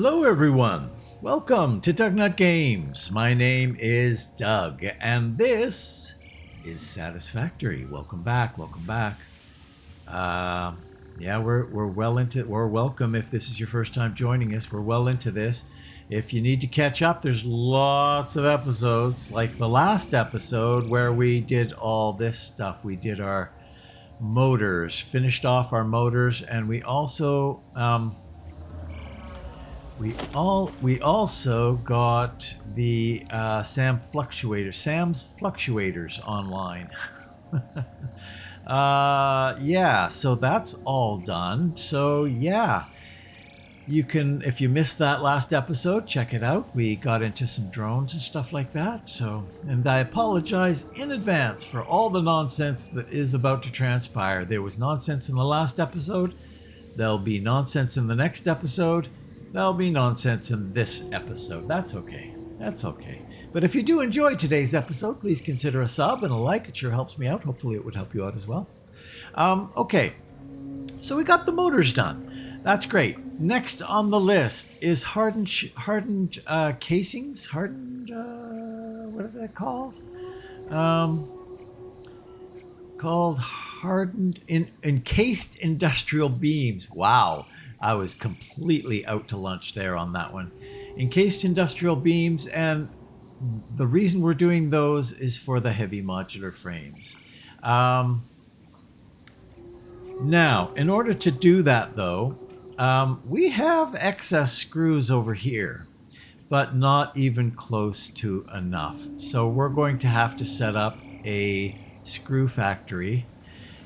Hello everyone, welcome to DougNutGames. My name is Doug and this is Satisfactory. Welcome back. Yeah, we're welcome if this is your first time joining us. We're well into this. If you need to catch up, there's lots of episodes, like the last episode where we did all this stuff. We did our motors, finished off our motors, and we also got the Sam's fluctuators online. Yeah, so that's all done. So yeah, you can, if you missed that last episode, check it out. We got into some drones and stuff like that. So, and I apologize in advance for all the nonsense that is about to transpire. There was nonsense in the last episode. There'll be nonsense in the next episode. There'll be nonsense in this episode. That's okay. But if you do enjoy today's episode, please consider a sub and a like. It sure helps me out. Hopefully it would help you out as well. Okay, so we got the motors done. That's great. Next on the list is hardened casings. What are they called? Called hardened encased industrial beams. Wow, I was completely out to lunch there on that one. Encased industrial beams, and the reason we're doing those is for the heavy modular frames. Now, in order to do that though, we have excess screws over here, but not even close to enough. So we're going to have to set up a screw factory,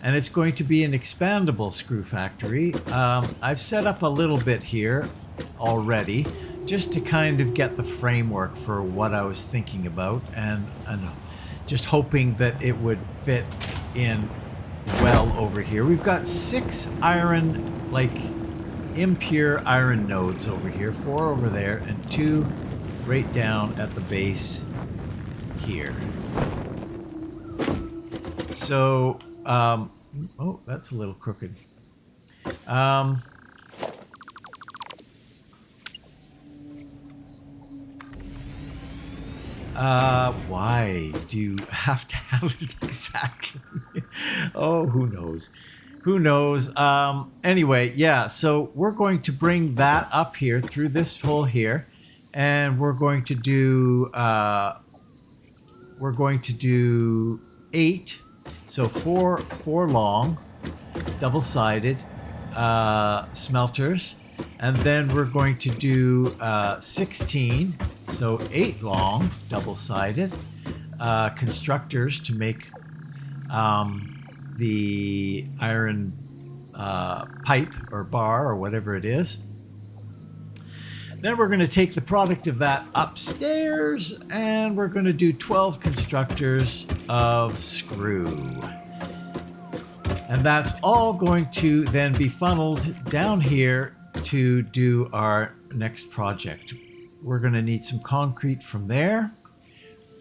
and it's going to be an expandable screw factory. I've set up a little bit here already just to kind of get the framework for what I was thinking about, and just hoping that it would fit in well over here. We've got 6 iron, like impure iron nodes over here, 4 over there, and 2 right down at the base here. So, oh, that's a little crooked. Why do you have to have it exactly? Oh, who knows? Anyway, yeah, so we're going to bring that up here through this hole here, and we're going to do 8, so 4 long, double-sided smelters, and then we're going to do 16, so 8 long, double-sided constructors to make the iron pipe or bar or whatever it is. Then we're going to take the product of that upstairs, and we're going to do 12 constructors of screw. And that's all going to then be funneled down here to do our next project. We're going to need some concrete from there.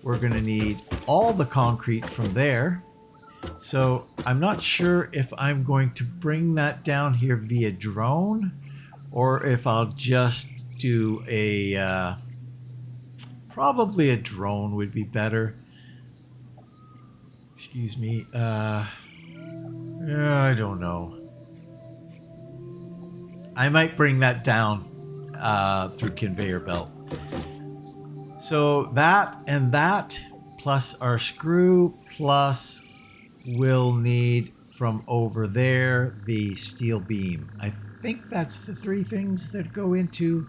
We're going to need all the concrete from there. So I'm not sure if I'm going to bring that down here via drone, or if I'll just do a probably a drone would be better. Excuse me. Yeah, I don't know. I might bring that down through conveyor belt. So that and that plus our screw, plus we'll need from over there the steel beam. I think that's the 3 things that go into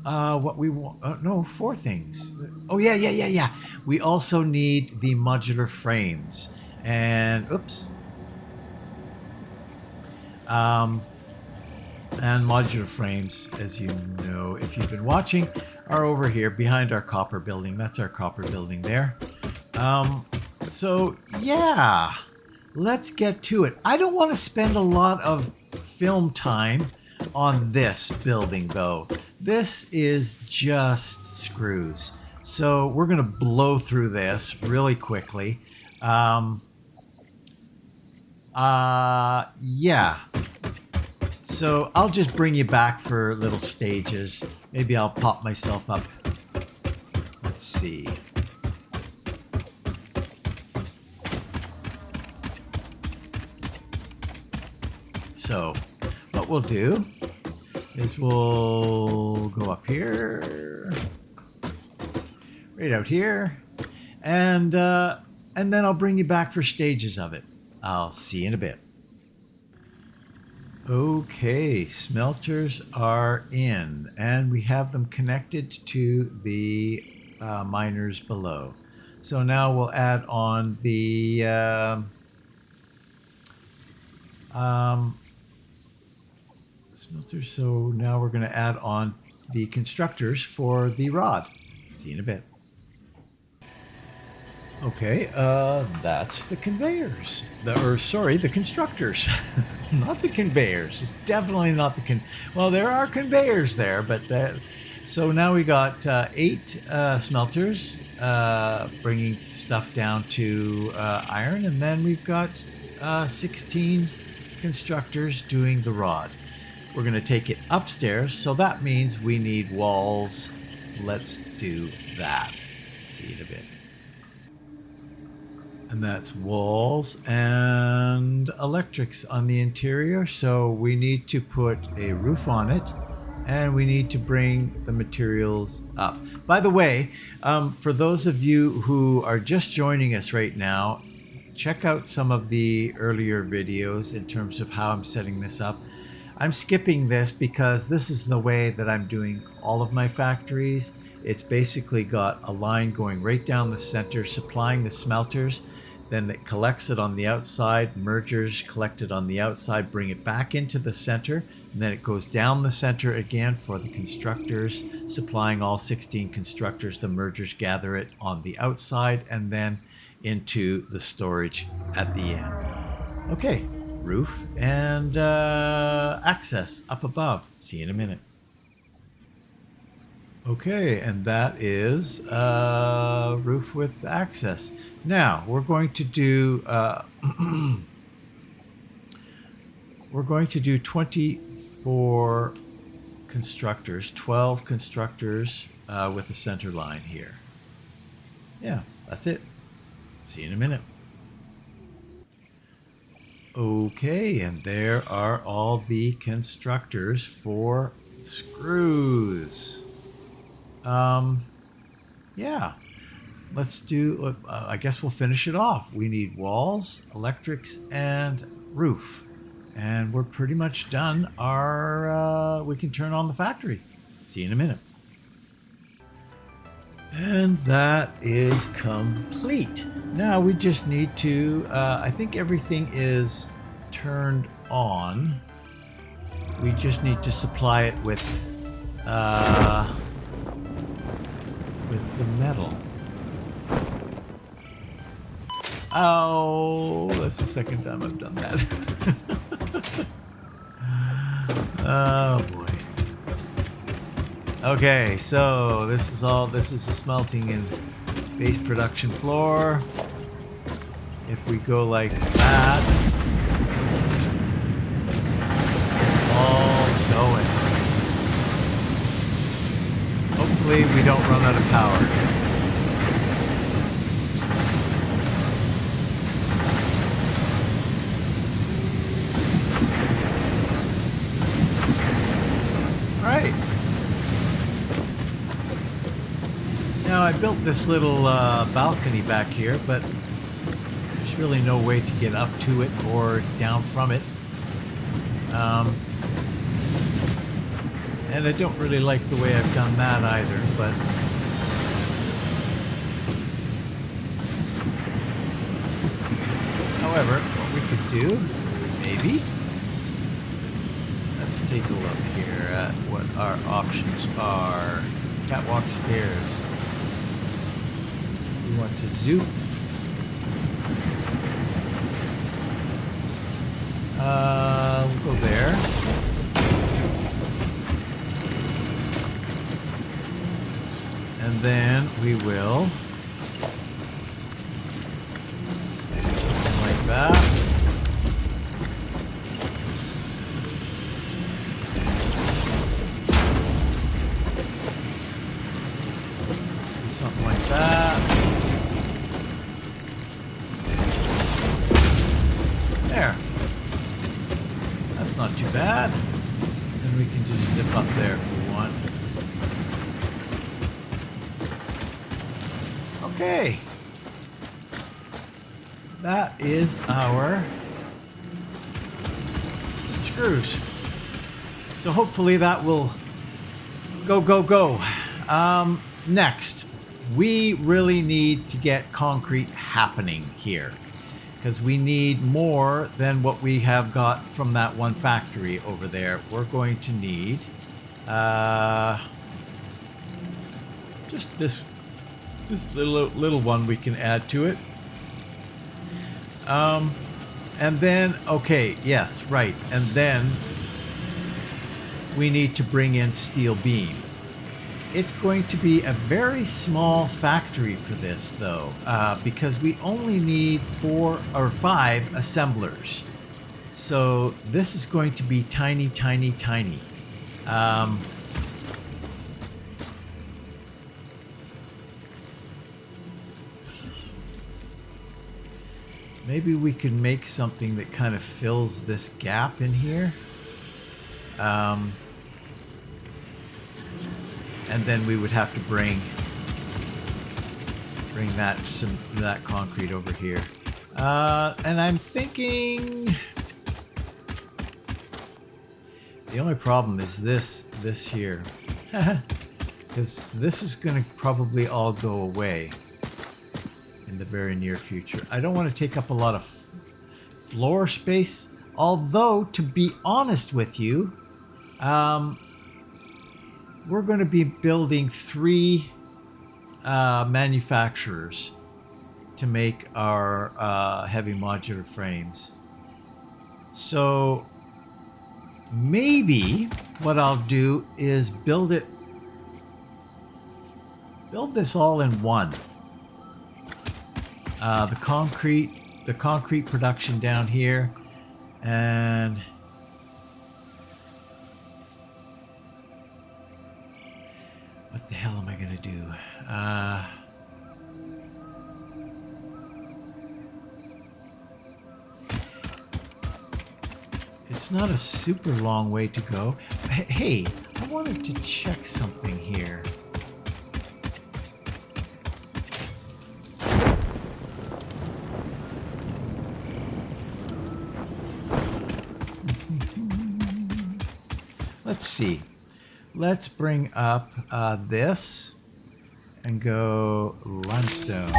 what we want. No, 4 things. Oh yeah. We also need the modular frames, and and modular frames, as you know if you've been watching, are over here behind our copper building. That's our copper building there. So yeah, let's get to it. I don't want to spend a lot of film time on this building though. This is just screws. So we're going to blow through this really quickly. Yeah. So I'll just bring you back for little stages. Maybe I'll pop myself up. Let's see. So what we'll do is we'll go up here, right out here, and then I'll bring you back for stages of it. I'll see you in a bit. Okay, smelters are in, and we have them connected to the miners below. So now we'll add on the smelters. So now we're going to add on the constructors for the rod. See you in a bit. Okay, that's the conveyors. The constructors. Not the conveyors. It's definitely not the well, there are conveyors there, but so now we got 8 smelters bringing stuff down to iron, and then we've got 16 constructors doing the rod. We're going to take it upstairs, so that means we need walls. Let's do that. See you in a bit. And that's walls and electrics on the interior. So we need to put a roof on it, and we need to bring the materials up. By the way, for those of you who are just joining us right now, check out some of the earlier videos in terms of how I'm setting this up. I'm skipping this because this is the way that I'm doing all of my factories. It's basically got a line going right down the center, supplying the smelters. Then it collects it on the outside, mergers collect it on the outside, bring it back into the center, and then it goes down the center again for the constructors, supplying all 16 constructors. The mergers gather it on the outside and then into the storage at the end. Okay, roof and access up above. See you in a minute. Okay, and that is roof with access. Now we're going to do we're going to do 24 constructors, 12 constructors with a center line here. Yeah, that's it. See you in a minute. Okay, and there are all the constructors for screws. Yeah, let's do, I guess we'll finish it off. We need walls, electrics, and roof. And we're pretty much done. We can turn on the factory. See you in a minute. And that is complete. Now we just need to, I think everything is turned on. We just need to supply it with the metal. Oh, that's the second time I've done that. Oh boy. Okay, so this is the smelting and base production floor. If we go like that, it's all going. Hopefully we don't run out of power. Alright. Now I built this little balcony back here, but there's really no way to get up to it or down from it. And I don't really like the way I've done that either, but however, what we could do, maybe, let's take a look here at what our options are. Catwalk stairs. We want to zoom. We'll go there. And then we will do something like that. that. And we can just zip up there if we want. Okay. That is our screws. So hopefully that will go. Next, we really need to get concrete happening here, because we need more than what we have got from that one factory over there. We're going to need just this little one we can add to it. And then, okay, yes, right. And then we need to bring in steel beam. It's going to be a very small factory for this, though, because we only need 4 or 5 assemblers. So this is going to be tiny. Maybe we can make something that kind of fills this gap in here. And then we would have to bring that concrete over here. And I'm thinking the only problem is this here, because this is going to probably all go away in the very near future. I don't want to take up a lot of floor space, although to be honest with you, we're going to be building 3 manufacturers to make our heavy modular frames. So maybe what I'll do is build this all in one. The concrete production down here, and what the hell am I gonna do? It's not a super long way to go. Hey, I wanted to check something here. Let's see. Let's bring up this and go limestone.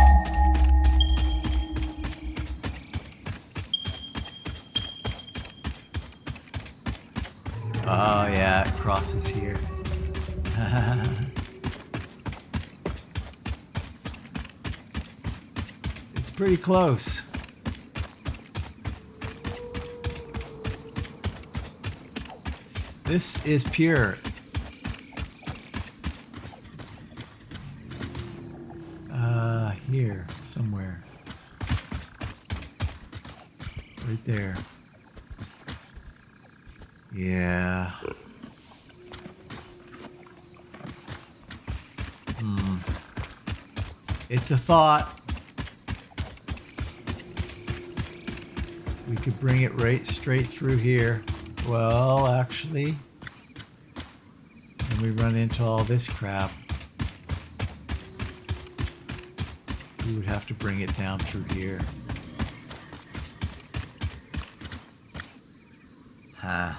Oh yeah, it crosses here. It's pretty close. This is pure. Here, somewhere. Right there. Yeah. It's a thought. We could bring it right straight through here. Well, actually, and we run into all this crap. We would have to bring it down through here. Huh.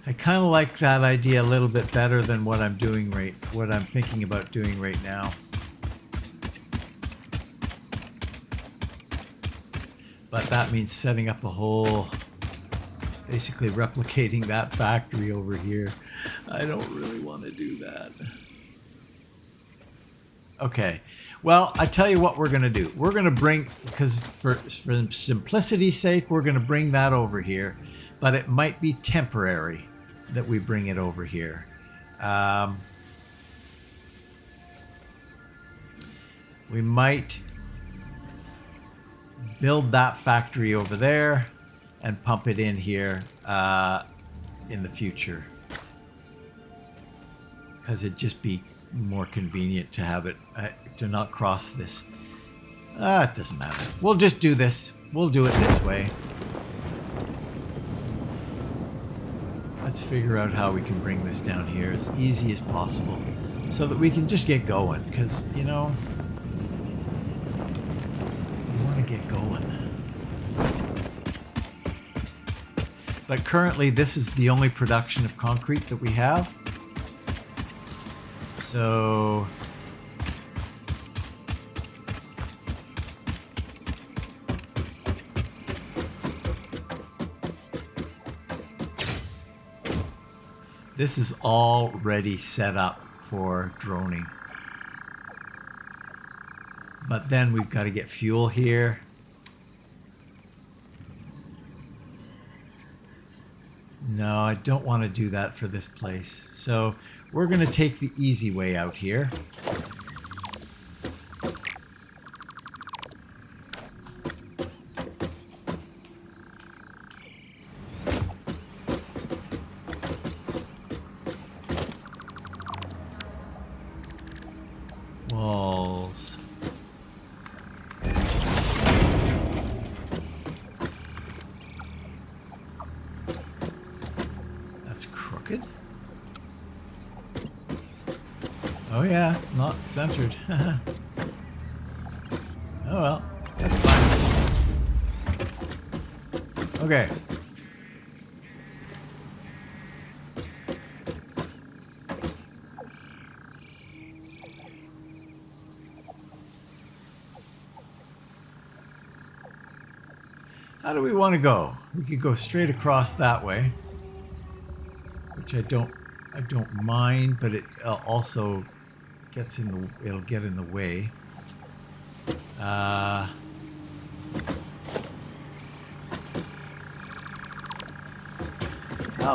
I kind of like that idea a little bit better than what I'm thinking about doing right now. But that means setting up a whole, basically replicating that factory over here. I don't really want to do that. Okay, well, I tell you what we're going to do. We're going to bring, because for simplicity's sake, we're going to bring that over here. But it might be temporary that we bring it over here. We might build that factory over there and pump it in here in the future, because it'd just be more convenient to have it, to not cross this. It doesn't matter. We'll just do this. We'll do it this way. Let's figure out how we can bring this down here as easy as possible so that we can just get going, because, you know, we want to get going. But currently, this is the only production of concrete that we have. So this is already set up for droning. But then we've got to get fuel here. No, I don't want to do that for this place. So we're going to take the easy way out here. Walls. That's crooked. Oh yeah, it's not centered. Oh well, that's fine. Okay. How do we want to go? We could go straight across that way, which I don't mind, but it also gets in the, it'll get in the way. How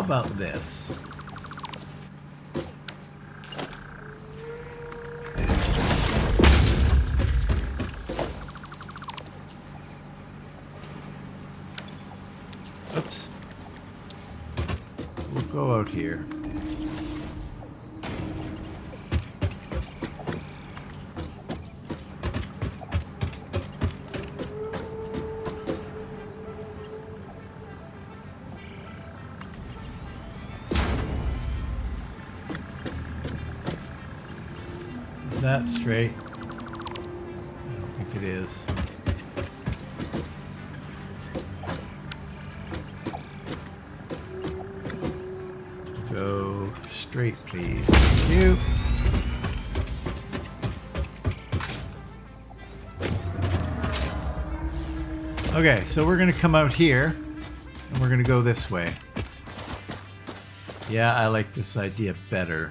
about this? Oops. We'll go out here. Is that straight? I don't think it is. Go straight, please. Thank you. Okay, so we're going to come out here, and we're going to go this way. Yeah, I like this idea better.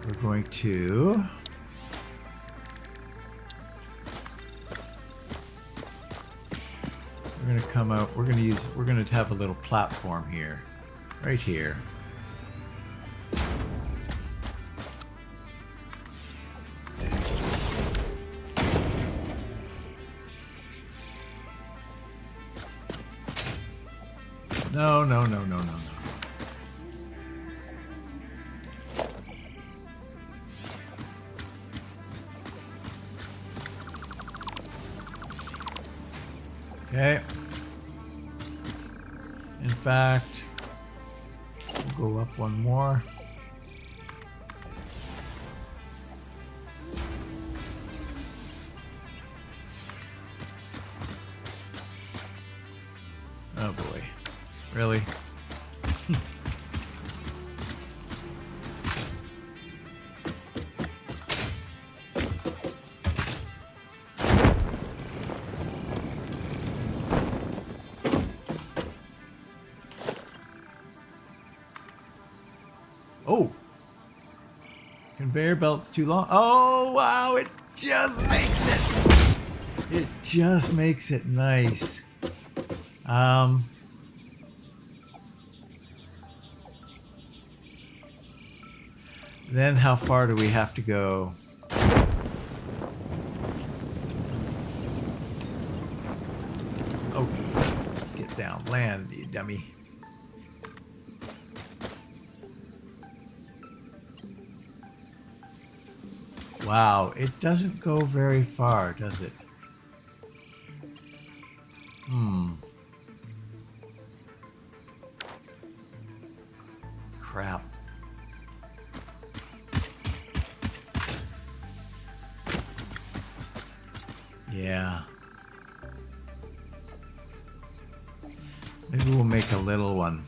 We're going to... We're going to come out, we're going to have a little platform here, right here. No, no, no, no, no, no. Okay. In fact, we'll go up one more. Oh boy. Really? Oh! Conveyor belt's too long. Oh, wow! It just makes it! It just makes it nice. Then how far do we have to go? Oh, get down. Land, you dummy. Wow, it doesn't go very far, does it? Crap. Yeah. Maybe we'll make a little one.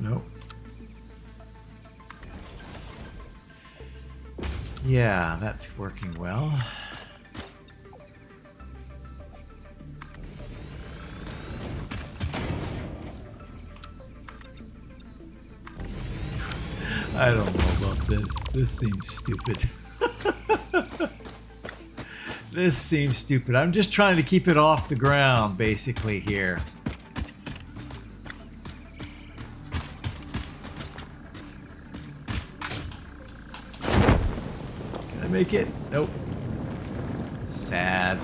Nope. Yeah, that's working well. I don't know about this. This seems stupid. This seems stupid. I'm just trying to keep it off the ground, basically, here. Can I make it? Nope. Sad.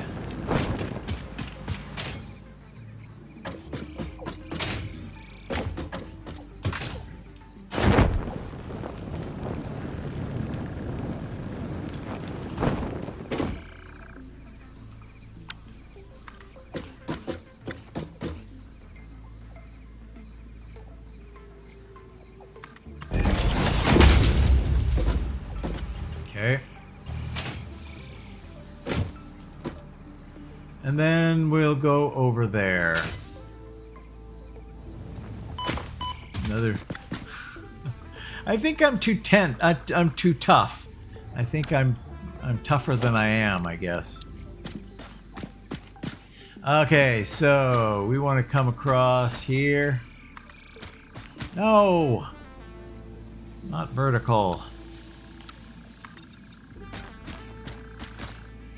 Okay. And then we'll go over there. Another. I think I'm too I'm too tough. I think I'm tougher than I am, I guess. Okay, so we want to come across here. No! Not vertical.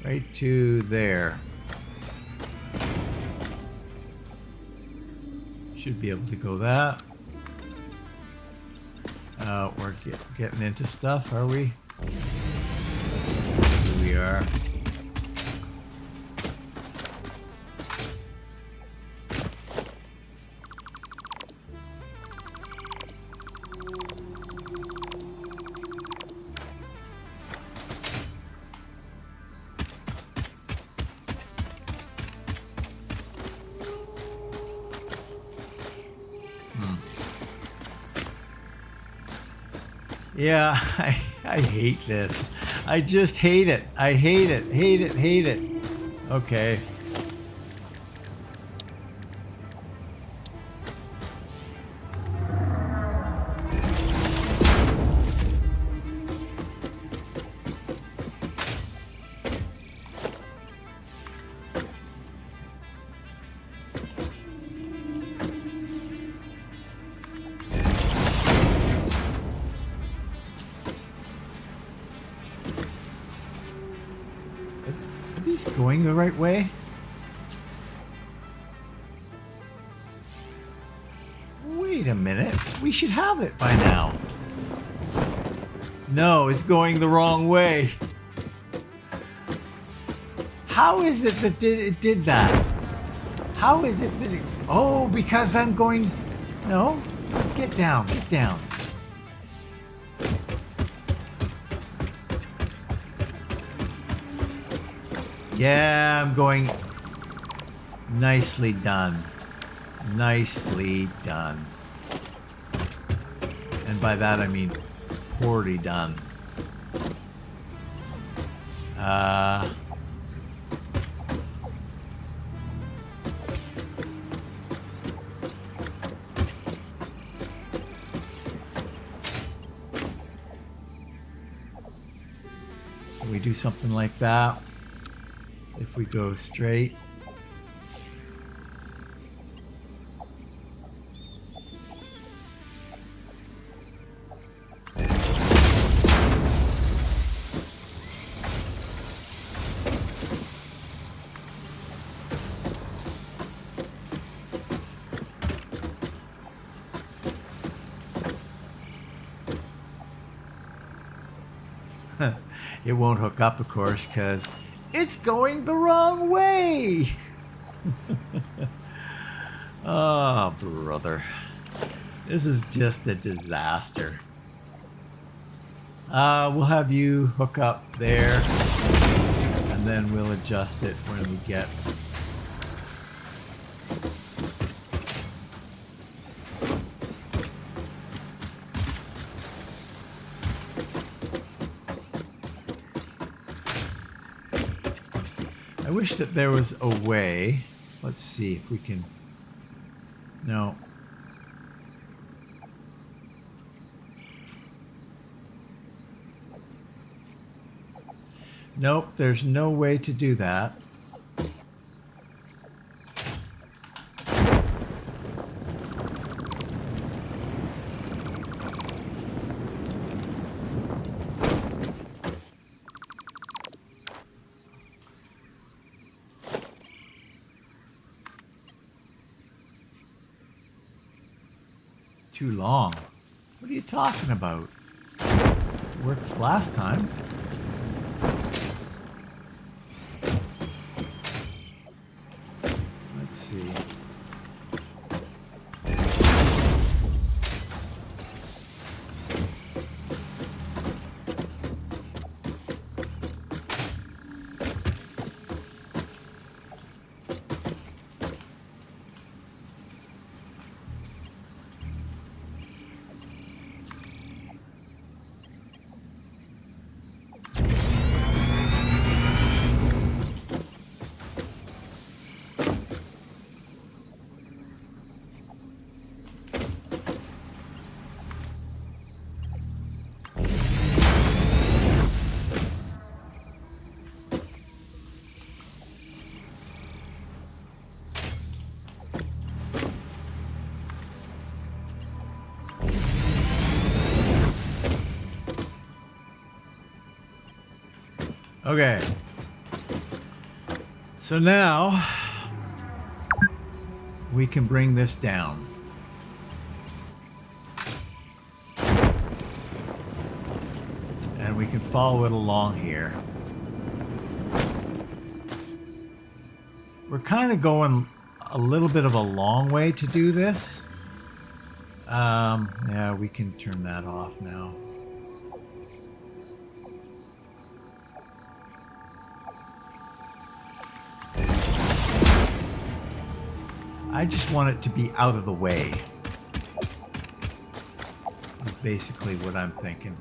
Right to there. Should be able to go that. We're getting into stuff, are we? Here we are. Yeah, I hate this. I just hate it. I hate it. Hate it. Hate it. Okay. Are these going the right way? Wait a minute. We should have it by now. No, it's going the wrong way. How is it that it did that? How is it that it... Oh, because I'm going... No. Get down. Get down. Yeah, I'm going... Nicely done. Nicely done. And by that I mean poorly done. Can we do something like that? If we go straight. It won't hook up, of course, because it's going the wrong way. Oh, brother. This is just a disaster. We'll have you hook up there, and then we'll adjust it when we get... I wish that there was a way. Let's see if we can... No. Nope, there's no way to do that. Too long. What are you talking about? It worked last time. Let's see. Okay. So now we can bring this down. And we can follow it along here. We're kind of going a little bit of a long way to do this. Yeah, we can turn that off now. I just want it to be out of the way. That's basically what I'm thinking.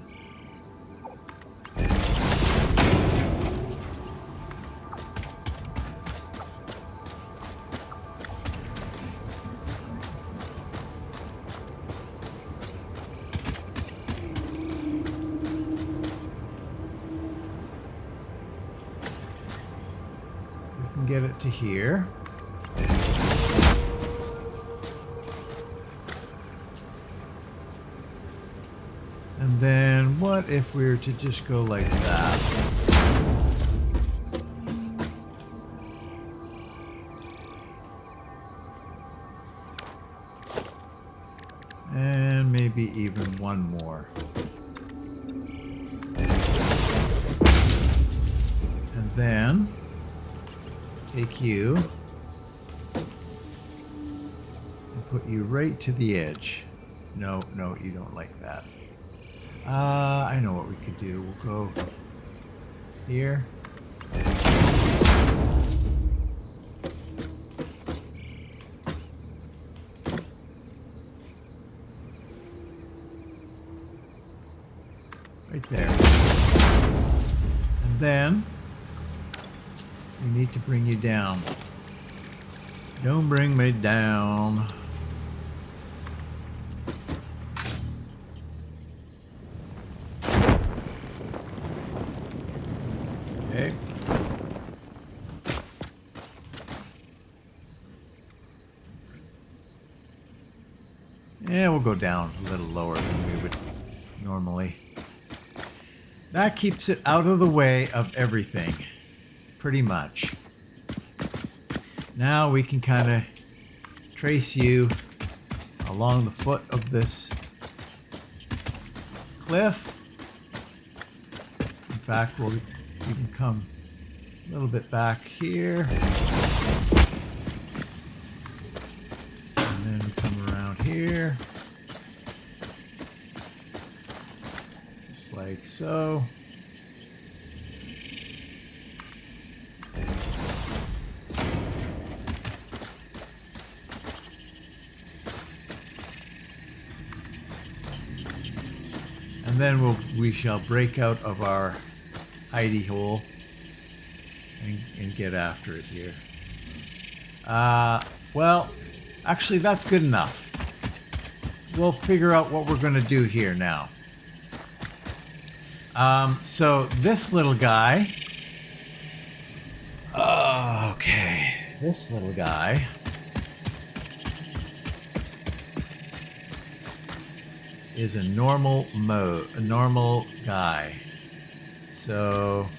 We can get it to here. And then what if we were to just go like that? And maybe even one more. And then take you and put you right to the edge. No, no, you don't like that. I know what we could do. We'll go here. Right there. And then we need to bring you down. Don't bring me down. Okay. Yeah, we'll go down a little lower than we would normally. That keeps it out of the way of everything, pretty much. Now we can kind of trace you along the foot of this cliff. In fact, we'll even come a little bit back here. And then we come around here. like so. And then we shall break out of our hidey hole and get after it here. Well, actually that's good enough. We'll figure out what we're going to do here now. So this little guy, okay, this little guy is a normal guy. So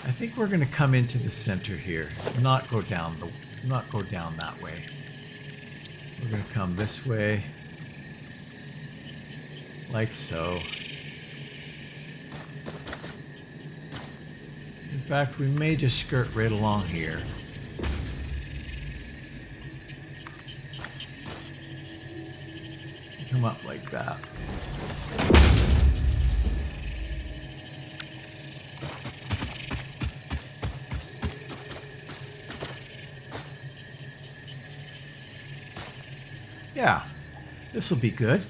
I think we're going to come into the center here, not go down that way. We're going to come this way, like so. In fact, we may just skirt right along here. Come up like that. Yeah, this will be good.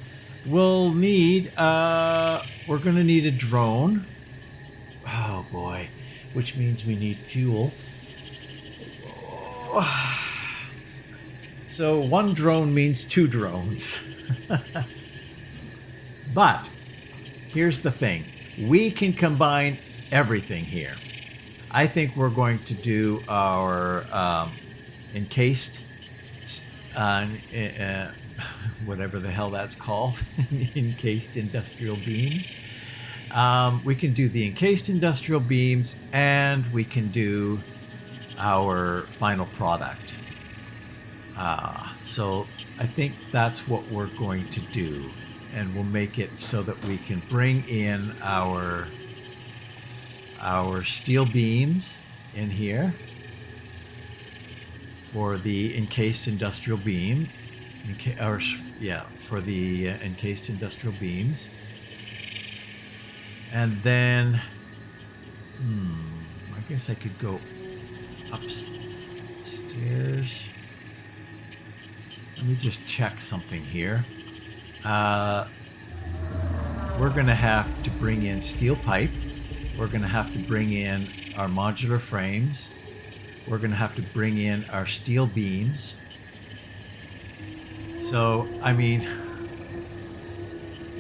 We'll need, we're going to need a drone. Oh boy, which means we need fuel. So one drone means two drones. But here's the thing. We can combine everything here. I think we're going to do our encased, whatever the hell that's called, encased industrial beams. We can do the encased industrial beams, and we can do our final product. So I think that's what we're going to do, and we'll make it so that we can bring in our steel beams in here for the encased industrial beam, for the encased industrial beams, and then I guess I could go upstairs. Let me just check something here. We're going to have to bring in steel pipe. We're going to have to bring in our modular frames. We're going to have to bring in our steel beams. So, I mean,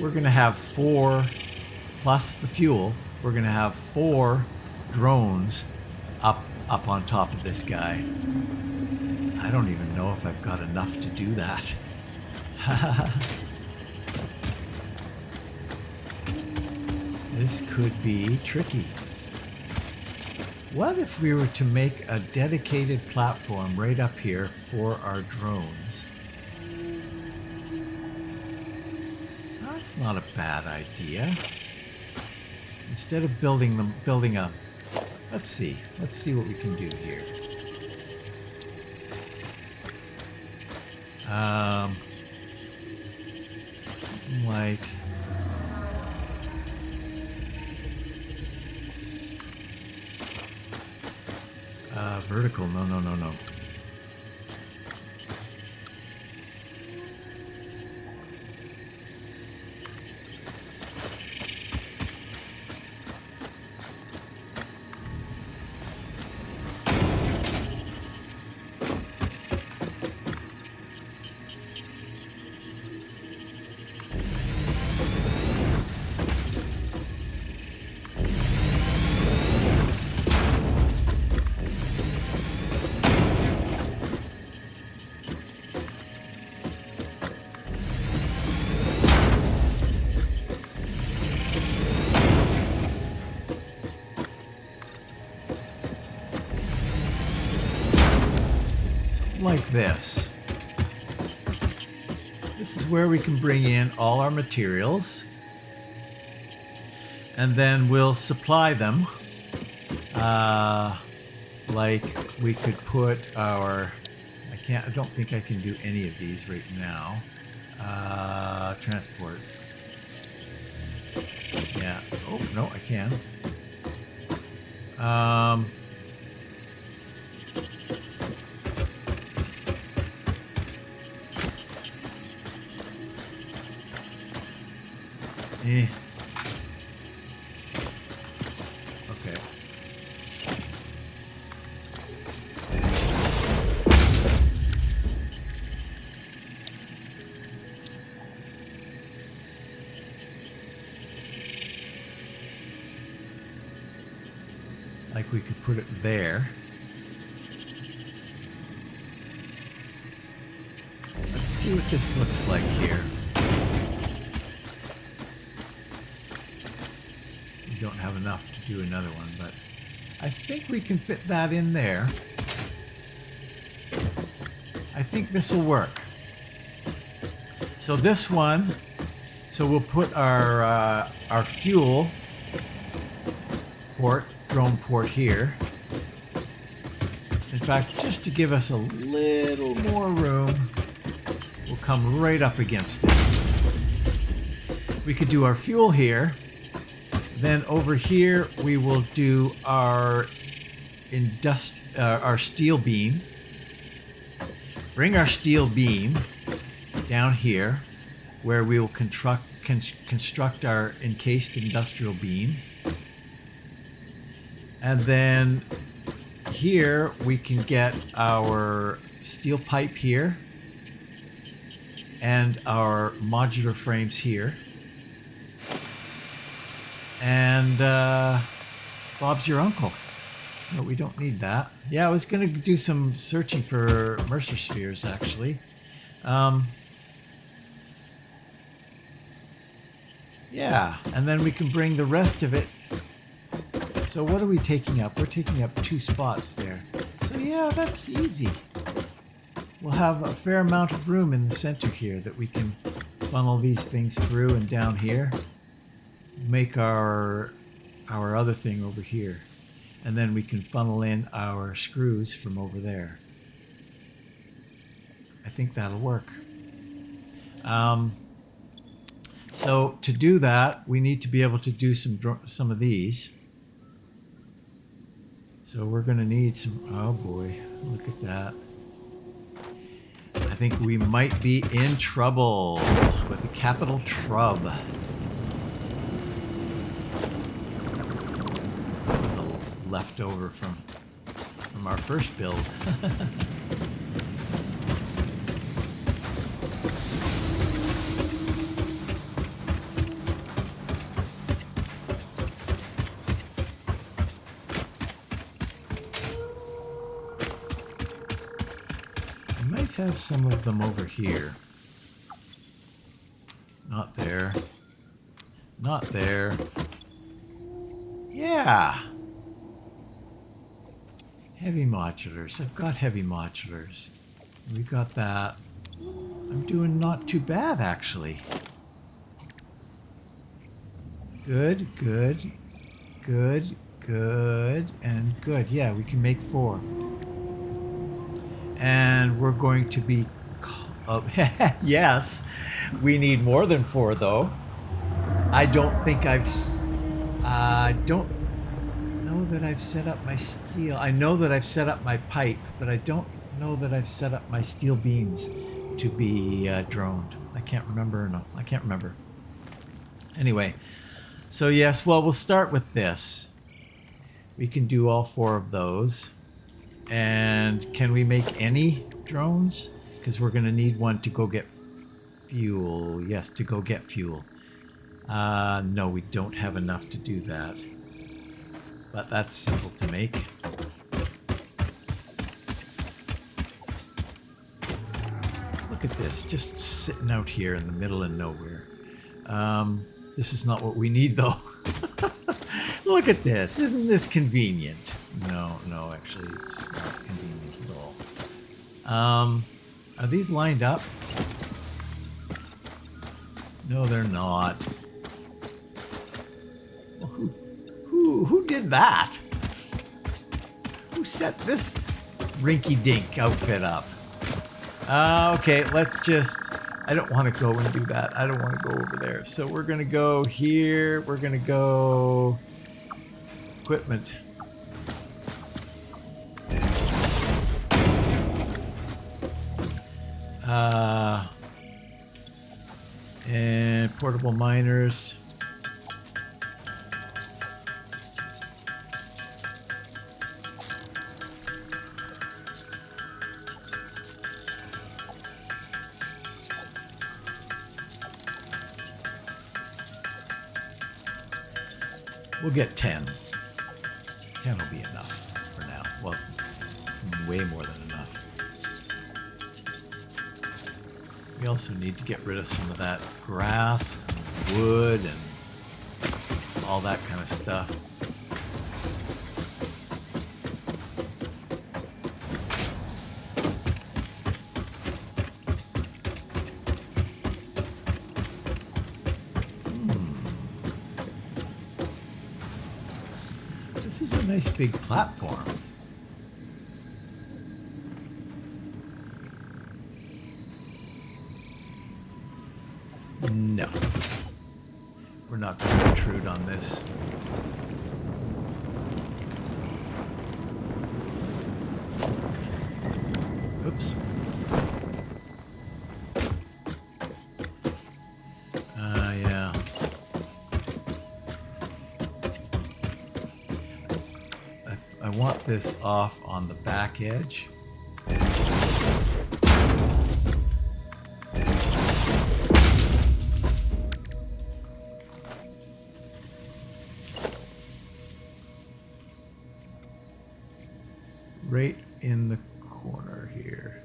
we're going to have 4, plus the fuel, we're going to have 4 drones up on top of this guy. I don't even know if I've got enough to do that. This could be tricky. What if we were to make a dedicated platform right up here for our drones? That's not a bad idea. Instead of building a, let's see what we can do here. Something like vertical. No. Like this. This is where we can bring in all our materials, and then we'll supply them. Like we could put our, I don't think I can do any of these right now. Transport. Yeah. Oh, no, I can. Eh. Okay. Like we could put it there. Let's see what this looks like here. We don't have enough to do another one, but I think we can fit that in there. I think this will work. So this one, so we'll put our fuel port, drone port here. In fact, just to give us a little more room, we'll come right up against it. We could do our fuel here. Then over here, we will do our steel beam. Bring our steel beam down here, where we will construct our encased industrial beam. And then here we can get our steel pipe here and our modular frames here. And Bob's your uncle. No, we don't need that. Yeah, I was going to do some searching for Mercer spheres, actually. Yeah, and then we can bring the rest of it. So what are we taking up? We're taking up 2 spots there. So yeah, that's easy. We'll have a fair amount of room in the center here that we can funnel these things through, and down here make our other thing over here. And then we can funnel in our screws from over there. I think that'll work. So to do that, we need to be able to do some of these. So we're going to need some... Oh boy, look at that. I think we might be in trouble with a capital trub. That was a leftover from our first build. Have some of them over here. Not there. Not there. Yeah. Heavy modulars. I've got heavy modulars. We got that. I'm doing not too bad, actually. Good, good, good, good, and good. Yeah, we can make 4. And we're going to be... yes, we need more than 4, though. I don't think I don't know that I've set up my steel. I know that I've set up my pipe, but I don't know that I've set up my steel beams to be droned. I can't remember. No, I can't remember. Anyway, so yes, well, we'll start with this. We can do all 4 of those. And can we make any drones? Because we're going to need one to go get fuel. Yes, to go get fuel. No, we don't have enough to do that. But that's simple to make. Look at this, just sitting out here in the middle of nowhere. This is not what we need, though. Look at this. Isn't this convenient? No, actually, it's not convenient at all. Are these lined up? No, they're not. Well, who did that? Who set this rinky-dink outfit up? Okay, let's just I don't want to go and do that. I don't want to go over there. So we're going to go here. We're going to go equipment. And portable miners. We'll get 10. 10 will be enough for now. Well, way more than enough. We also need to get rid of some of that grass and wood and all that kind of stuff. This is a nice big platform. No. We're not going to intrude on this. Oops. Yeah. I want this off on the back edge. Right in the corner here.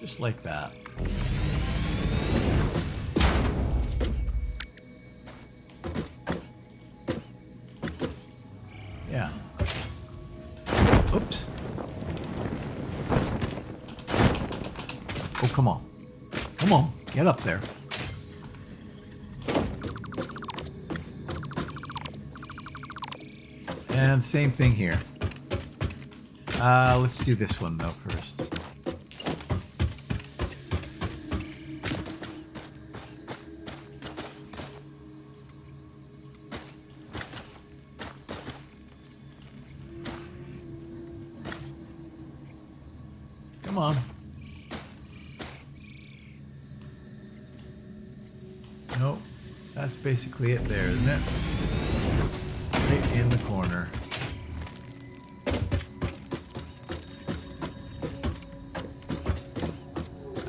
Just like that. Yeah. Oops. Oh, come on. Come on. Get up there. And same thing here. Let's do this one though first. Come on. Nope. That's basically it there, isn't it? Right in the corner.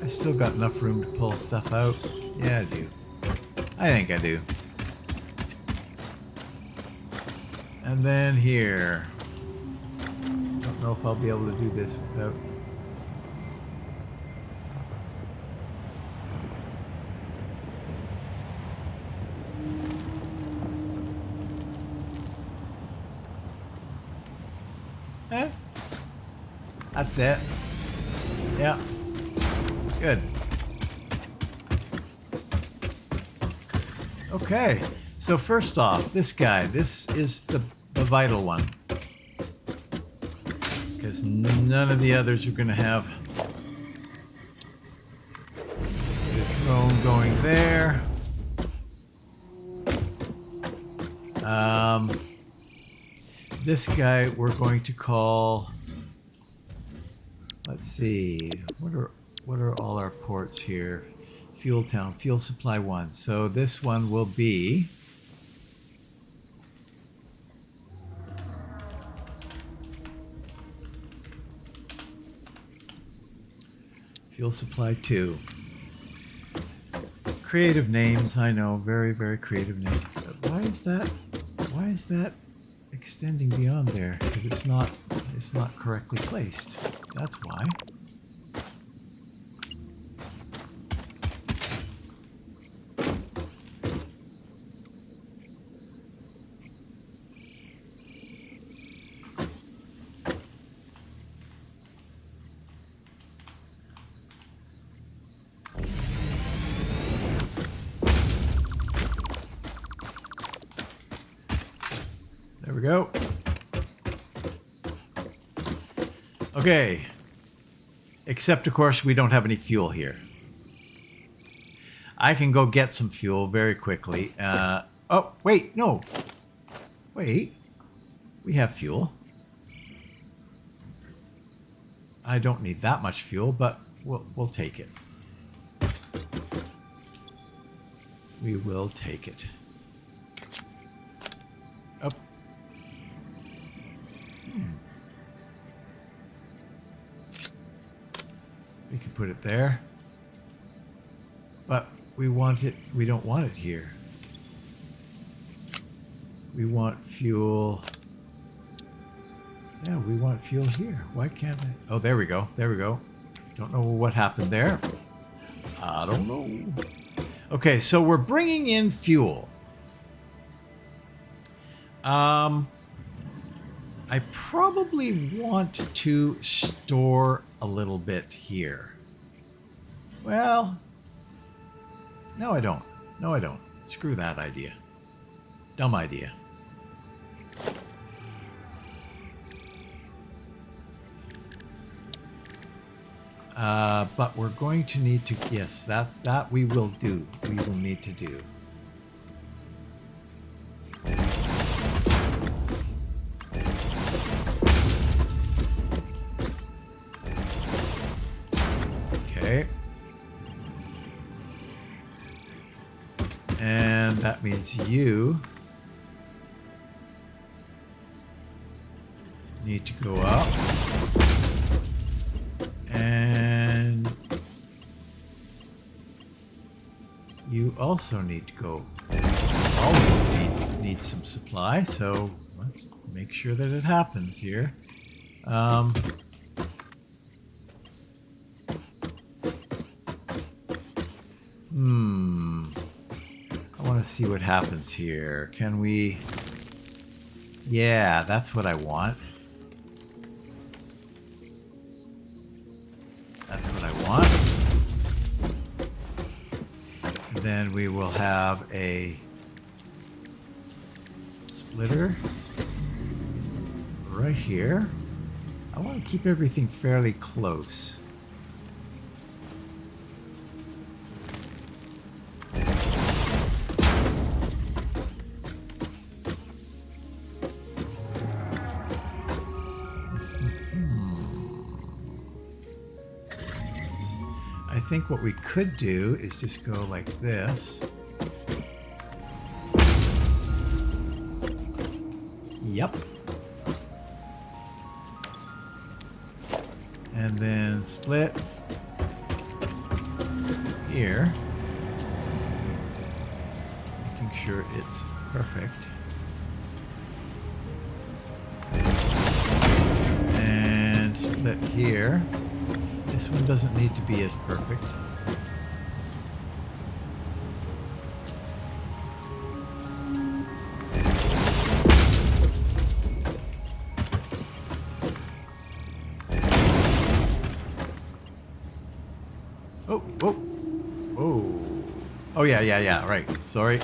I still got enough room to pull stuff out. Yeah, I do. I think I do. And then here. Don't know if I'll be able to do this without... That's it. Yeah. Good. Okay. So first off, this guy. This is the vital one. Because none of the others are going to have the drone going there. This guy we're going to call... Let's see, what are all our ports here? Fuel Town, Fuel Supply 1. So this one will be Fuel Supply 2. Creative names, I know, very, very creative names. But why is that extending beyond there? Because it's not correctly placed. That's why. There we go. Okay. Except, of course, we don't have any fuel here. I can go get some fuel very quickly. Oh, wait, no. Wait. We have fuel. I don't need that much fuel, but we'll take it. We will take it. Up. We can put it there. But we want it, we don't want it here. We want fuel. Yeah, we want fuel here. Why can't I? Oh, there we go. There we go. Don't know what happened there. I don't know. Okay, so we're bringing in fuel. I probably want to store a little bit here. Well, no, I don't. No, I don't. Screw that idea. Dumb idea. But we're going to need to, yes, that we will do. We will need to do. Okay. And that means you need to go up. And you also need to go. All of you need some supply, so let's make sure that it happens here. I want to see what happens here. Can we... Yeah, that's what I want. That's what I want. And then we will have a splitter right here. I want to keep everything fairly close. I think what we could do is just go like this. Yep. And then split here. Making sure it's perfect. And split here. This one doesn't need to be as perfect. Oh, oh, oh. Oh, yeah, right. Sorry.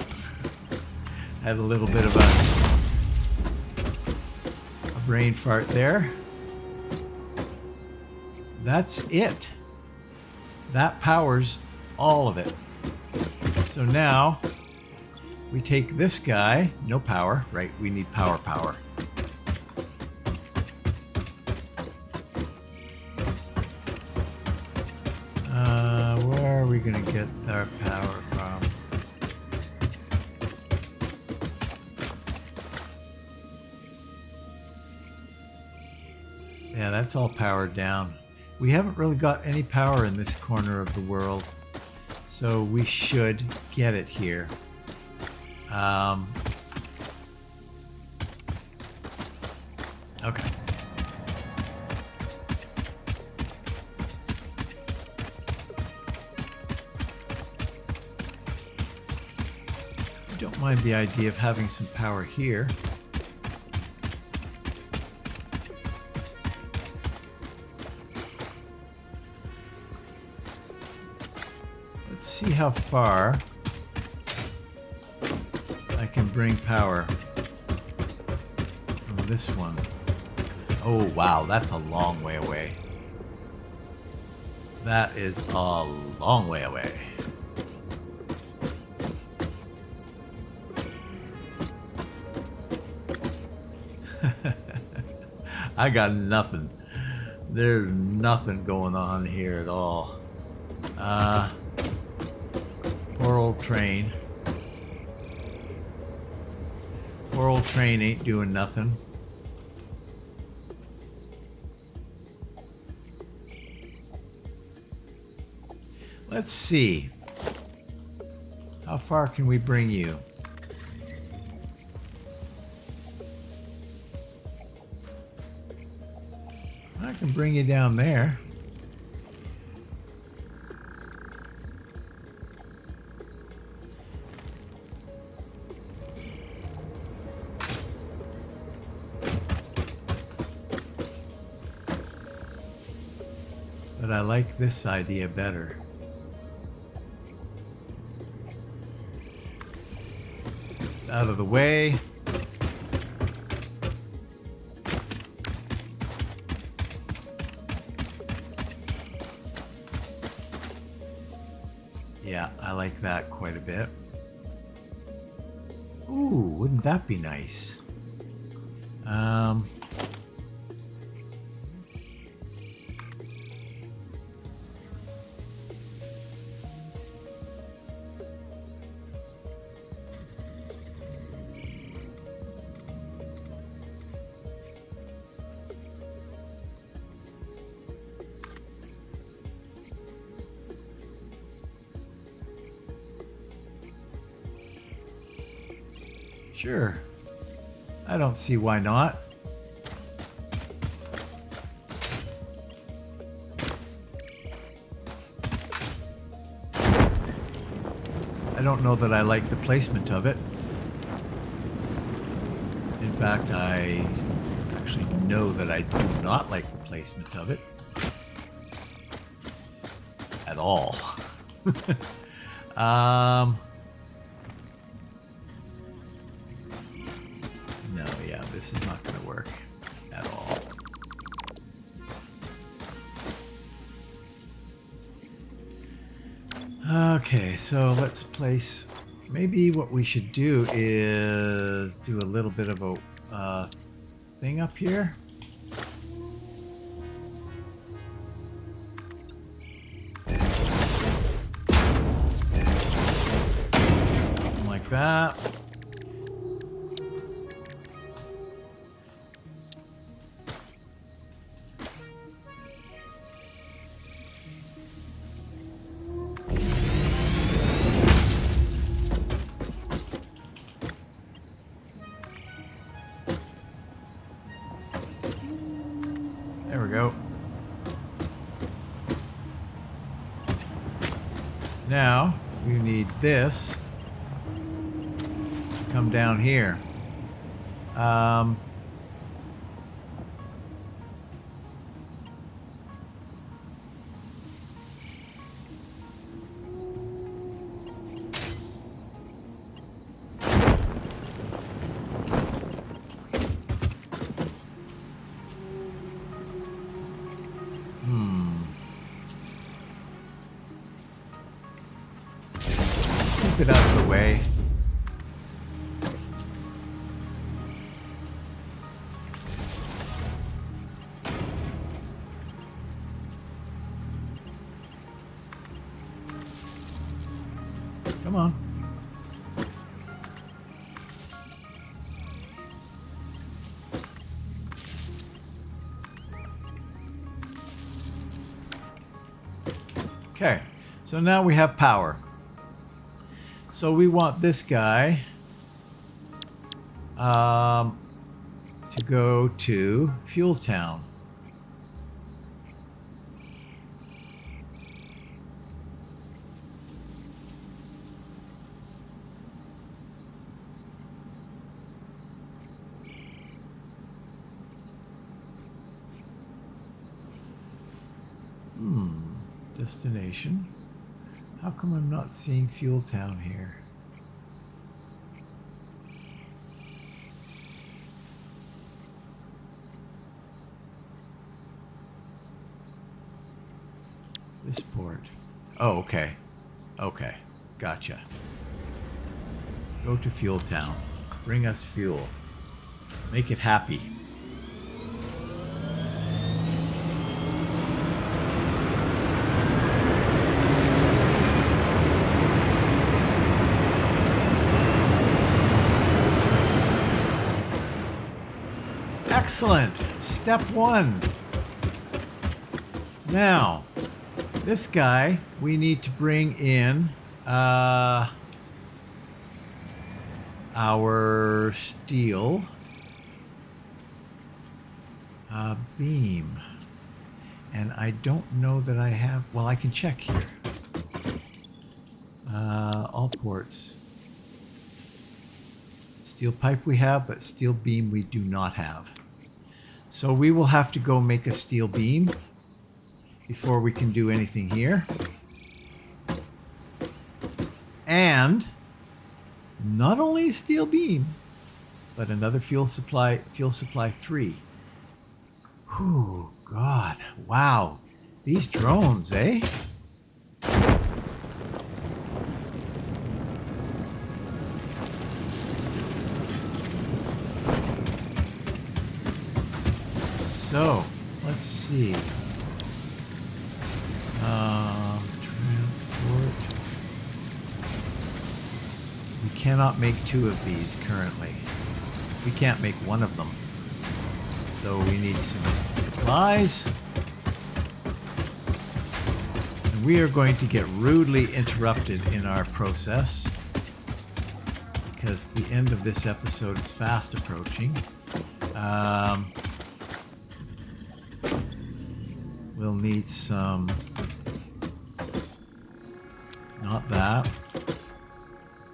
Had a little bit of a brain fart there. That's it. That powers all of it. So now we take this guy, no power, right? We need power. Where are we going to get our power from? Yeah, that's all powered down. We haven't really got any power in this corner of the world, so we should get it here. Okay. I don't mind the idea of having some power here. See how far I can bring power from this one. Oh wow, that's a long way away. That is a long way away. I got nothing. There's nothing going on here at all. Poor old train. Poor old train ain't doing nothing. Let's see. How far can we bring you? I can bring you down there. But I like this idea better. It's out of the way. Yeah, I like that quite a bit. Ooh, wouldn't that be nice? Sure. I don't see why not. I don't know that I like the placement of it. In fact, I actually know that I do not like the placement of it. At all. No, yeah, this is not going to work at all. Okay, so let's place... Maybe what we should do is do a little bit of a thing up here. Something like that. There we go. Now, we need this to come down here. Keep it out of the way. Come on. Okay, so now we have power. So we want this guy to go to Fuel Town. Destination. How come I'm not seeing Fuel Town here? This port. Oh, okay. Okay. Gotcha. Go to Fuel Town. Bring us fuel. Make it happy. Excellent. Step 1. Now, this guy, we need to bring in our steel beam. And I don't know that I have... Well, I can check here. All ports. Steel pipe we have, but steel beam we do not have. So we will have to go make a steel beam before we can do anything here. And not only a steel beam, but another fuel supply 3. Whew, God, wow. These drones, eh? So, let's see. Transport. We cannot make 2 of these currently. We can't make 1 of them. So we need some supplies. And we are going to get rudely interrupted in our process because the end of this episode is fast approaching. We'll need some, not that,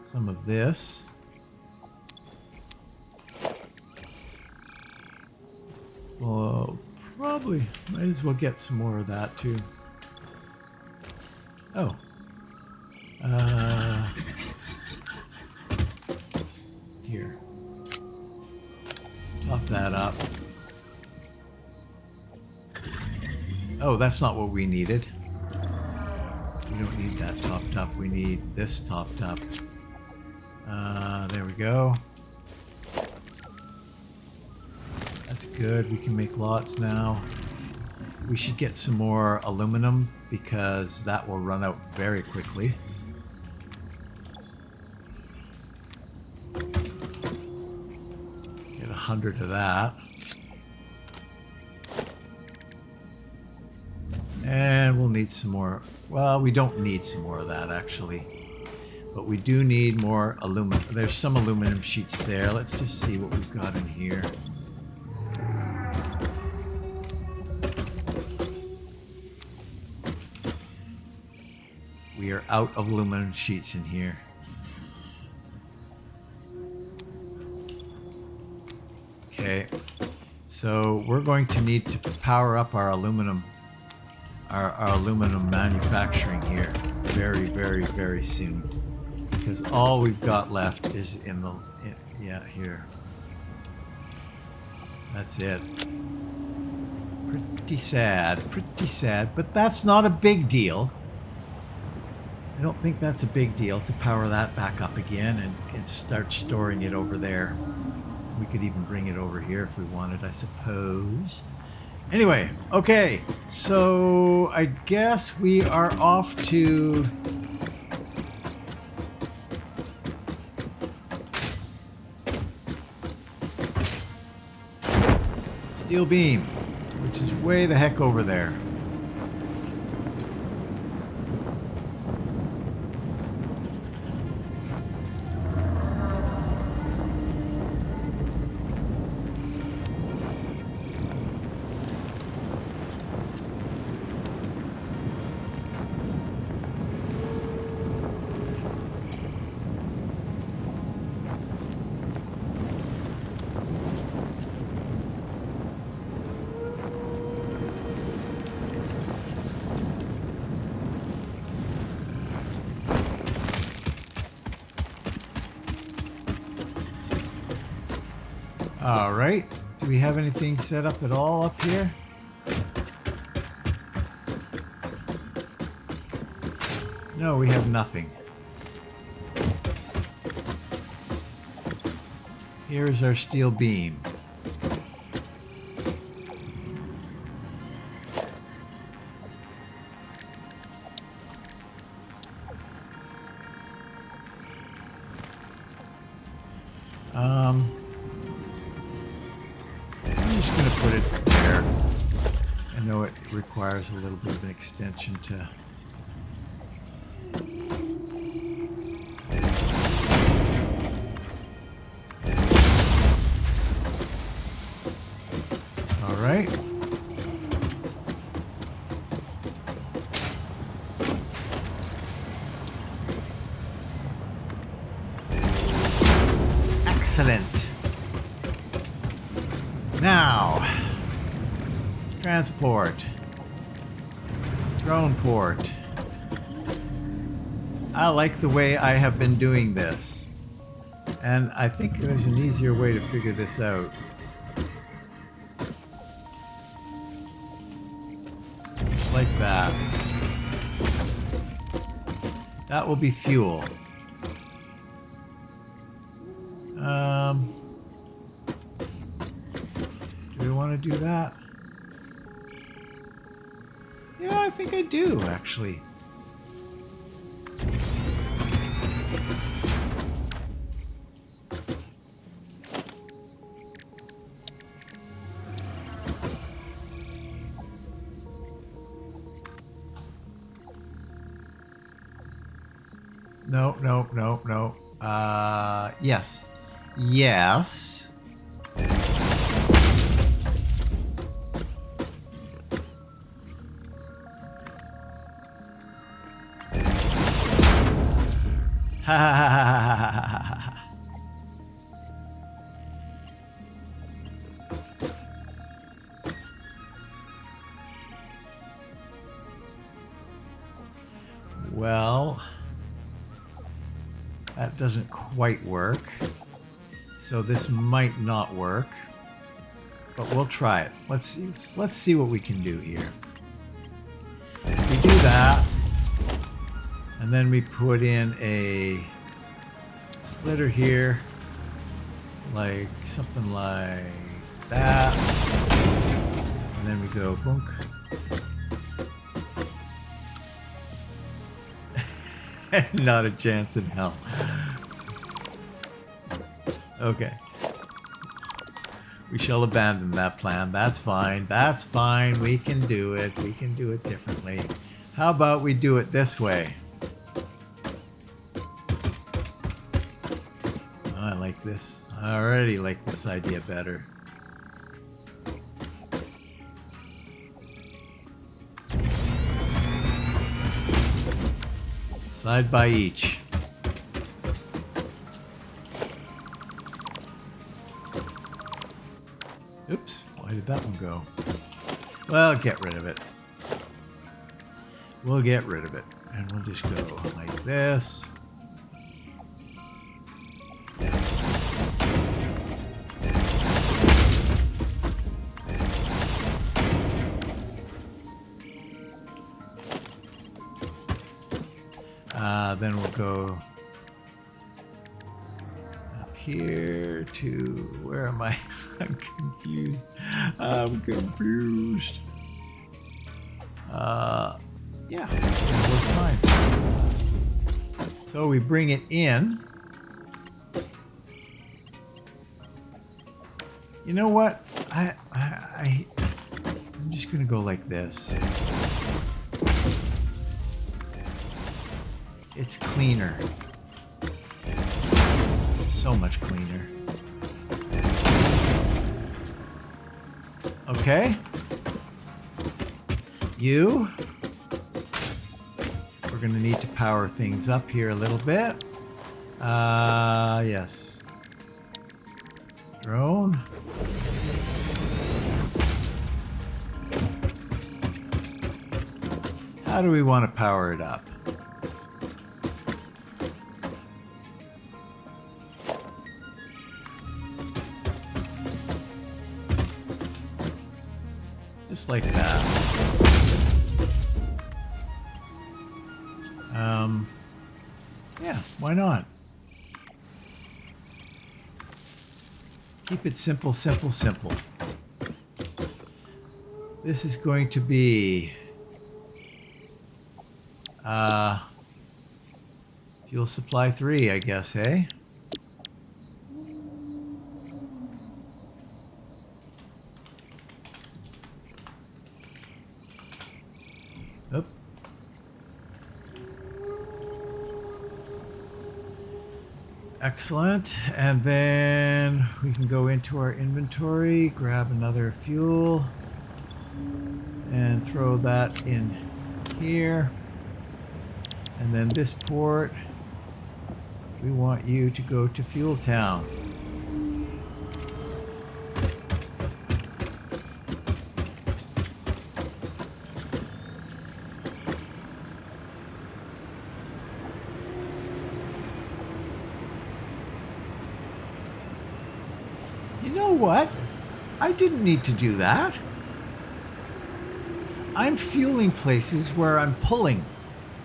some of this. Well, probably might as well get some more of that too. Oh. Here. Top that up. Oh, that's not what we needed. We don't need that topped up. We need this topped up. There we go. That's good. We can make lots now. We should get some more aluminum because that will run out very quickly. Get 100 of that. And we'll need some more. Well, we don't need some more of that actually. But we do need more aluminum. There's some aluminum sheets there. Let's just see what we've got in here. We are out of aluminum sheets in here. Okay. So we're going to need to power up our aluminum manufacturing here very, very, very soon, because all we've got left is here. That's it. Pretty sad, but that's not a big deal. I don't think that's a big deal to power that back up again and start storing it over there. We could even bring it over here if we wanted, I suppose. Anyway, okay, so I guess we are off to steel beam, which is way the heck over there. All right. Do we have anything set up at all up here? No, we have nothing. Here's our steel beam. I'm just going to put it there. I know it requires a little bit of an extension to... All right. Excellent. Now, transport, drone port. I like the way I have been doing this, and I think there's an easier way to figure this out. Just like that. That will be fuel. Do we want to do that? Yeah, I think I do, actually. No. Yes. Yes. Ha ha ha ha ha ha. Well, that doesn't quite work. So this might not work, but we'll try it. Let's see what we can do here. We do that, and then we put in a splitter here, like something like that, and then we go boom. Not a chance in hell. Okay. We shall abandon that plan. That's fine. That's fine. We can do it. We can do it differently. How about we do it this way? Oh, I like this. I already like this idea better. Side by each. Oops, why did that one go? Well, get rid of it. We'll get rid of it. And we'll just go like this. Yes. Then we'll go up here to, where am I? I'm confused. I'm confused. Yeah, it's gonna work fine. So we bring it in. You know what? I'm just gonna go like this. It's cleaner. So much cleaner. Okay. We're going to need to power things up here a little bit. Yes. Drone. How do we want to power it up? Just like that. Yeah, why not? Keep it simple, simple, simple. This is going to be fuel supply 3, I guess, eh? Oop. Excellent. And then we can go into our inventory, grab another fuel, and throw that in here. And then this port, we want you to go to Fuel Town. You know what? I didn't need to do that. I'm fueling places where I'm pulling.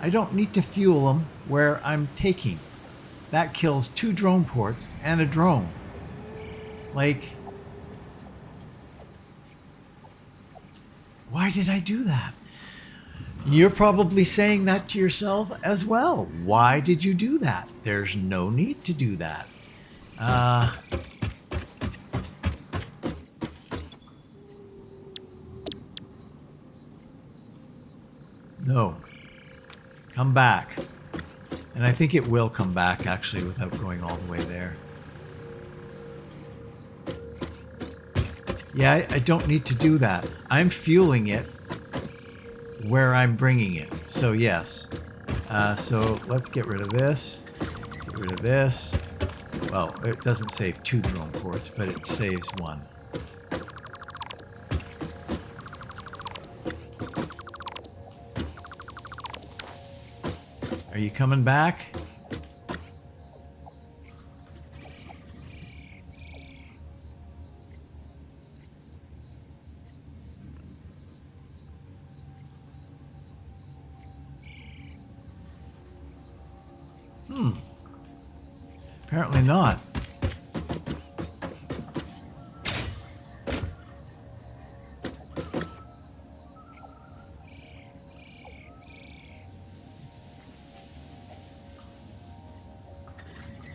I don't need to fuel them where I'm taking. That kills 2 drone ports and a drone. Like, why did I do that? You're probably saying that to yourself as well. Why did you do that? There's no need to do that. No. Come back. And I think it will come back, actually, without going all the way there. Yeah, I don't need to do that. I'm fueling it where I'm bringing it. So, yes. So, let's get rid of this. Get rid of this. Well, it doesn't save 2 drone ports, but it saves 1. Are you coming back? Apparently not.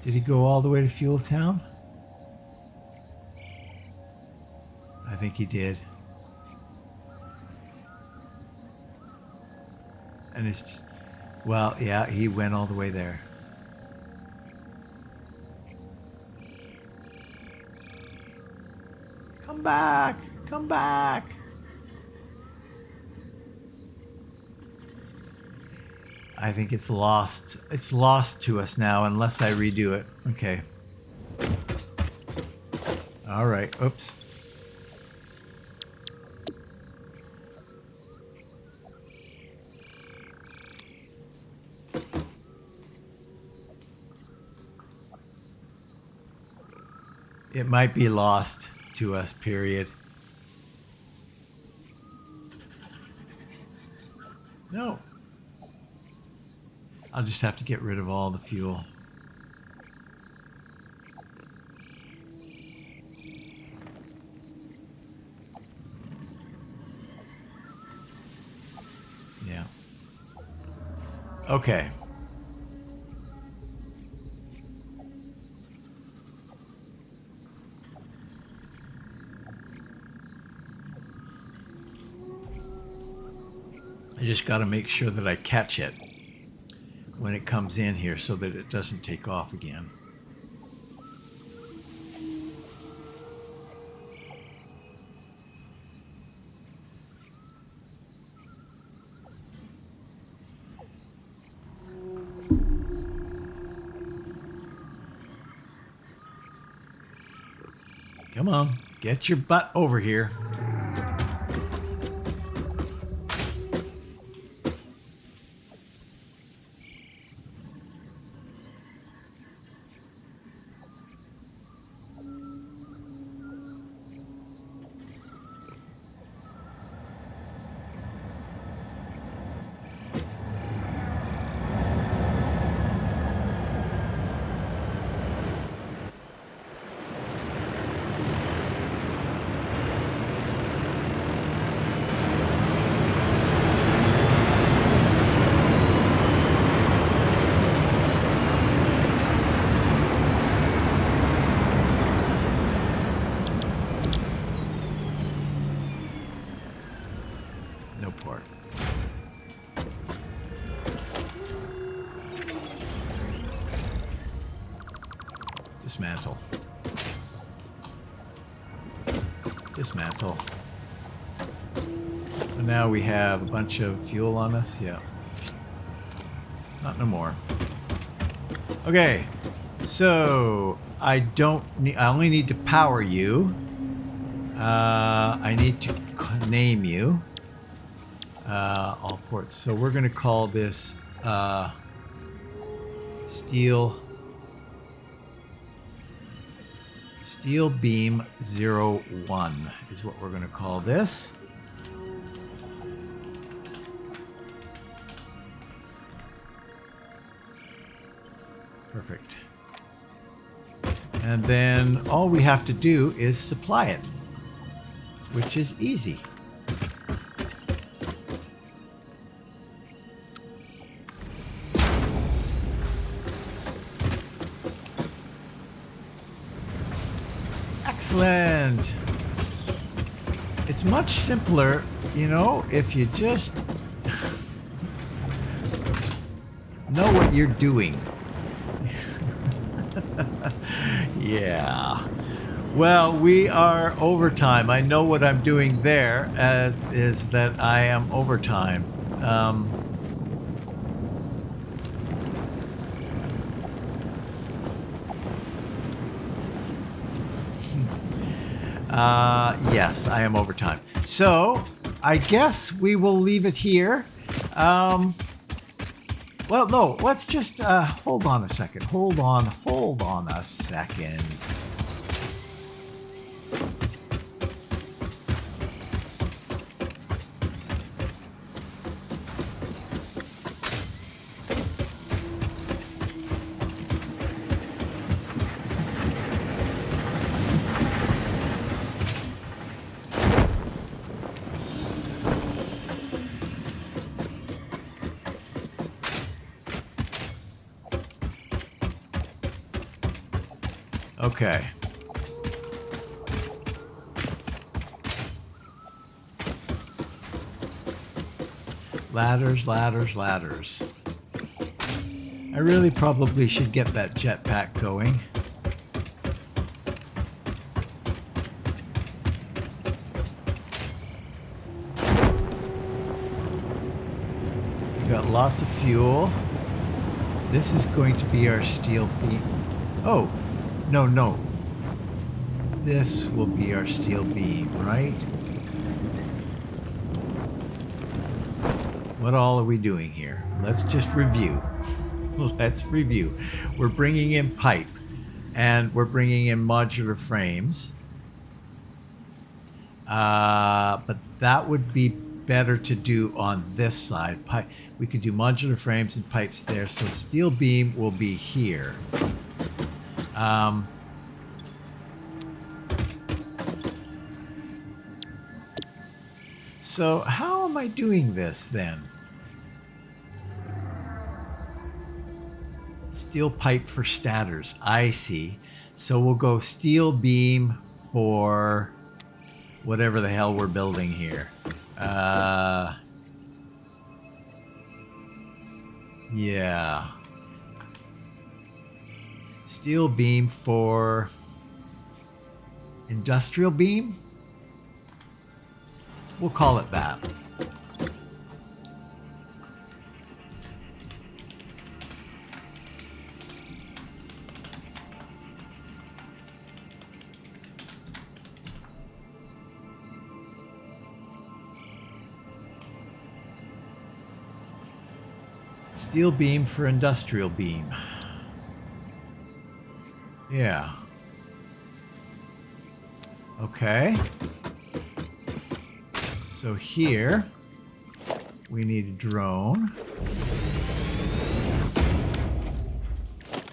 Did he go all the way to Fuel Town? I think he did. And it's, well, yeah, he went all the way there. Come back! Come back! I think it's lost. It's lost to us now unless I redo it. Okay. All right. Oops. It might be lost to us, period. No. I'll just have to get rid of all the fuel. Yeah. Okay. I just got to make sure that I catch it when it comes in here so that it doesn't take off again. Come on, get your butt over here. No port. Dismantle. Dismantle. So now we have a bunch of fuel on us. Yeah. Not no more. Okay. So I don't need. I only need to power you. I need to name you. All ports. So we're going to call this Steel Beam 01 is what we're going to call this. Perfect. And then all we have to do is supply it, which is easy. Excellent. It's much simpler, you know, if you just know what you're doing. Yeah. Well, we are overtime. I know what I'm doing there is that I am overtime. Yes, I am overtime. So, I guess we will leave it here. Well, no, let's just hold on a second. Hold on a second. Okay. Ladders, ladders, ladders. I really probably should get that jetpack going. We've got lots of fuel. This is going to be our steel beam. Oh, no. This will be our steel beam, right? What all are we doing here? Let's just review. Let's review. We're bringing in pipe, and we're bringing in modular frames. But that would be better to do on this side. We could do modular frames and pipes there. So steel beam will be here. So how am I doing this then? Steel pipe for statters. I see. So we'll go steel beam for whatever the hell we're building here. Yeah. Steel beam for industrial beam? We'll call it that. Steel beam for industrial beam. Yeah. Okay. So here we need a drone.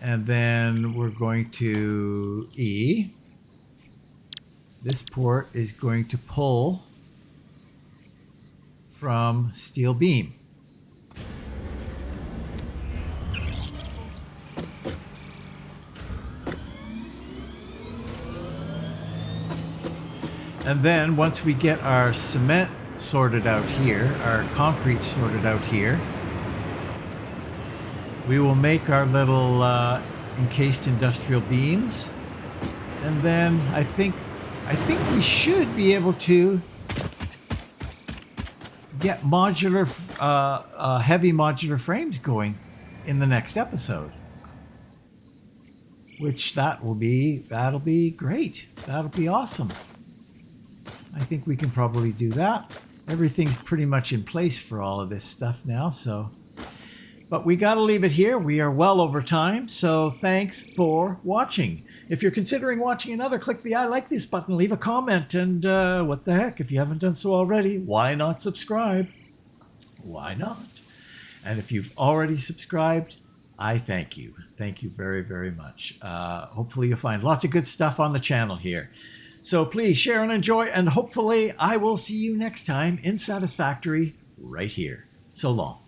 And then we're going to E. This port is going to pull from steel beam. And then once we get our cement sorted out here, our concrete sorted out here. We will make our little encased industrial beams, and then I think we should be able to get modular, heavy modular frames going in the next episode. Which that'll be great. That'll be awesome. I think we can probably do that. Everything's pretty much in place for all of this stuff now, so. But we got to leave it here. We are well over time, so thanks for watching. If you're considering watching another, click the I like this button, leave a comment, and what the heck, if you haven't done so already, why not subscribe? Why not? And if you've already subscribed, I thank you. Thank you very, very much. Hopefully you'll find lots of good stuff on the channel here. So please share and enjoy, and hopefully I will see you next time in Satisfactory right here. So long.